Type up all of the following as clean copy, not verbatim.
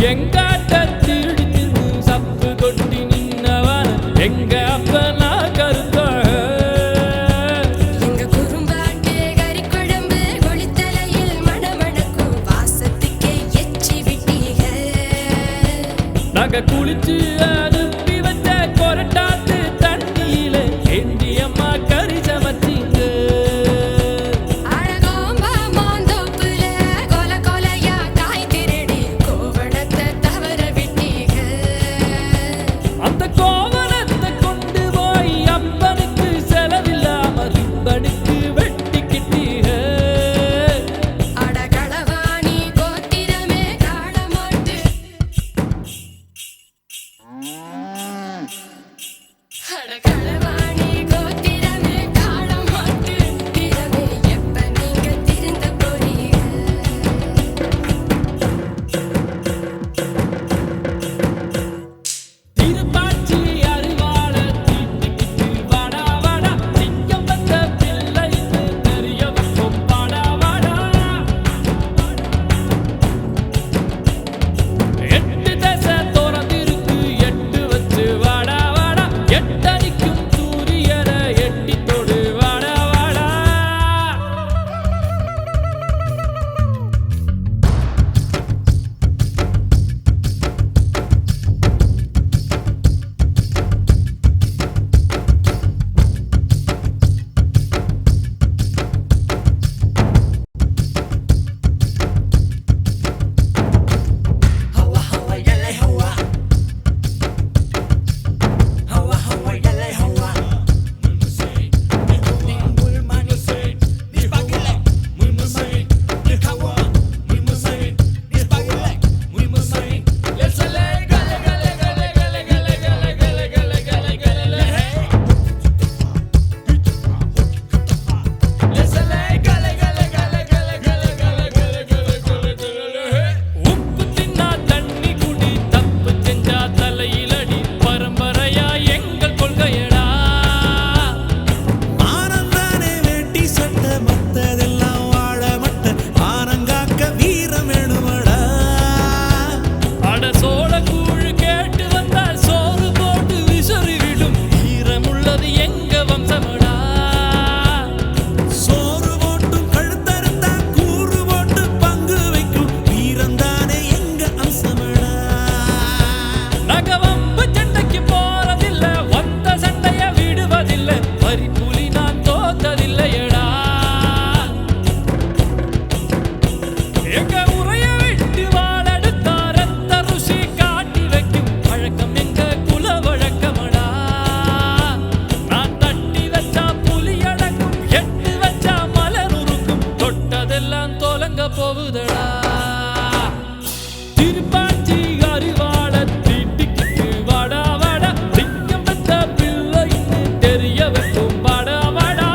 எங்காட்ட திருடி தின்னு சப்பு கொட்டி நின்னவன் எங்க அப்பனா கருத்த எங்க குறும்பாட்டு கறி குழம்பு குளித்தலையில் மணமணக்கும் வாசத்துக்கே எச்சி விட்டீங்க நாங்க குளிச்சு அனுப்பி வச்ச கொரட்டாத்து தண்ணியில ஏந்தி அம்மா கறி சமைச்சீங்க அழகோம்பா மாந்தோப்புல கொல கொலையா காய் திருடி கோவணத்தை தவற விட்டீங்க அந்த கோவணத்தை கொண்டு போய் அப்பனுக்கு செலவில்லாம ரிப்பனுக்கு வெட்டிக்கிட்டீங்க அடகளவாணி கோத்திரமே காணமாட்டு அடகளவாணி கோத்திரமே காணமாட்டு திறமே எப்ப நீங்க திருந்த போறீங்க திருப்பாச்சி அருவாள தீட்டிக்கிட்டு வாடா வாடா சிங்கம் வந்த பிள்ளைன்னு தெரிய வைக்கும் வாடா வாடா எட்டு தசை திறந்திருக்கு எட்டு வச்சு வாடா வாடா எட்டடிக்கும் சூரியனை எட்டி தொடு வாடா வாடா உப்பு தின்னா தண்ணி குடி தப்பு செஞ்சா தலையிலடி பரம்பரையா எங்கள் கொள்கையடா ஆனந்தானே வேட்டி சட்டை மத்ததெல்லாம் வாழ மட்ட ஆனங்காக்க வீரம் வேணுமடா அட சோள கூழ் கேட்டு வந்தா சோறு போட்டு விசுறி விடும் ஈரமுள்ளது எங்க வம்சமடா சோறு போட்டும் கழுத்தறுத்தா கூறு போட்டு பங்கு வைக்கும் வீரந்தானே எங்க அம்சமடா நாங்க வம்பு சண்டைக்கு போறதில்ல வந்த சண்டைய விடுவதில்லை வரி புலி நான் தோத்ததில்லையடா எங்க உரைய விட்டு வாழெடுத்தா ரத்த ருசி காட்டி வைக்கும் பழக்கம் எங்க குல வழக்கமடா நான் தட்டி வச்சா புலி அடக்கும் எட்டு வச்சா மலர் உருக்கும் தொட்டதெல்லாம் தொலங்க போகுதடா திருப்பாச்சி அரிவாள தீட்டிக்கிட்டு வாடா வாடா சிங்கம் வந்த பிள்ளைன்னு தெரிய வைக்கும் வாடா வாடா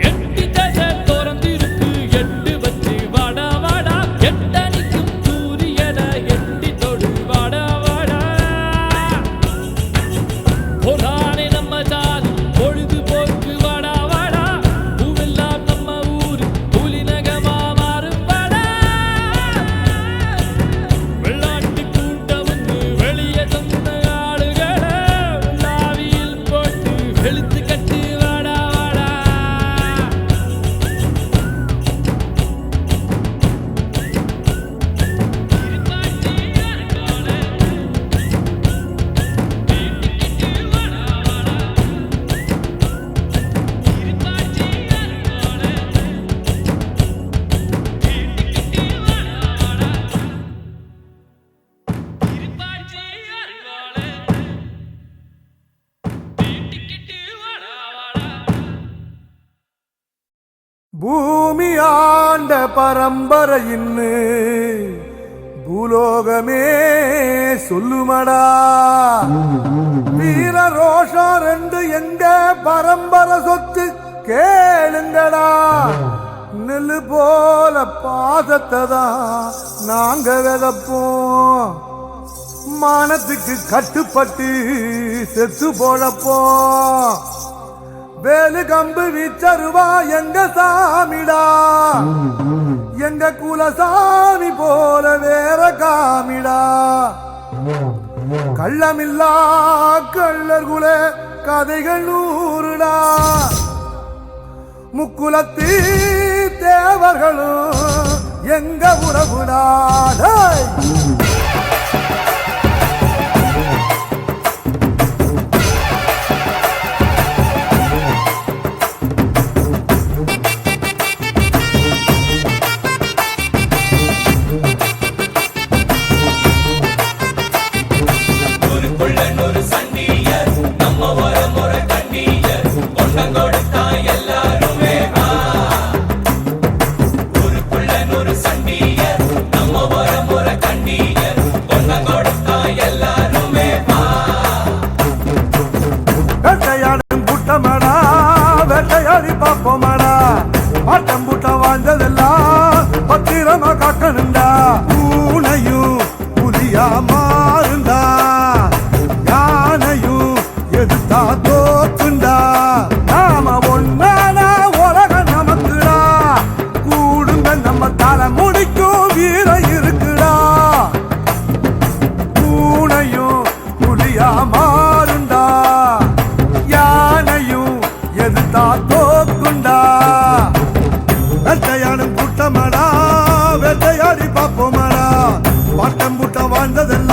எட்டு தசை திறந்திருக்கு எட்டு வச்சு வாடா வாடா எட்டடிக்கும் சூரியனை எட்டி தொடு வாடா வாடா போனானே நம்ம ஜாதி பொழுதுபோக்கு வாடா வாடா பூவெல்லாம் நம்ம ஊரு புலிநகமா மாறும் வாடா வெள்ளாட்டு கூட்டம் வந்து வெளியே சொந்த ஆளுகளை உள்ளாவியில் போட்டு வெளுத்து கட்டு வாடா வாடா பூமி ஆண்ட பரம்பரையின்னு பூலோகமே சொல்லுமடா வீர ரோஷம் ரெண்டு எங்க பரம்பரை சொத்து கேளுங்கடா நெல்லு போல பாசத்தை தான் நாங்க விதப்போம் மானத்துக்கு கட்டுப்பட்டு செத்து போழப்போம் வேலு கம்பு வீச்சருவா எங்க சாமிடா, எங்க குலசாமி போல வேற காமிடா. கள்ளமில்லா கள்ளர்குல கதைகள் நூறுடா, முக்குலத்தி தேவர்களும் எங்க உறவுடா. டேய்! வேட்டையாடும் கூட்டமாடா, வேட்டையாடி பார்ப்போமாடா, ஆட்டம் கூட்டம் வாழ்ந்ததெல்லாம் பத்திரமா காக்கணுண்டா. பூனையும் புலியா மாறுண்டா, யானையும் எதிர்த்தா தோத்துண்டா. நாம ஒன்னானா உலகம் நமக்குடா, கூடுங்க நம்ம தலை முடிக்கும் வீர இருக்குடா. பூனையும் புலியா மாறுண்டா, யானையும் எதிர்த்தா தோக்குண்டா. வேட்டையாடும் கூட்டமாடா, வேட்டையாடி பார்ப்போமாடா, பாட்டம் கூட்டம் வாழ்ந்ததெல்லாம்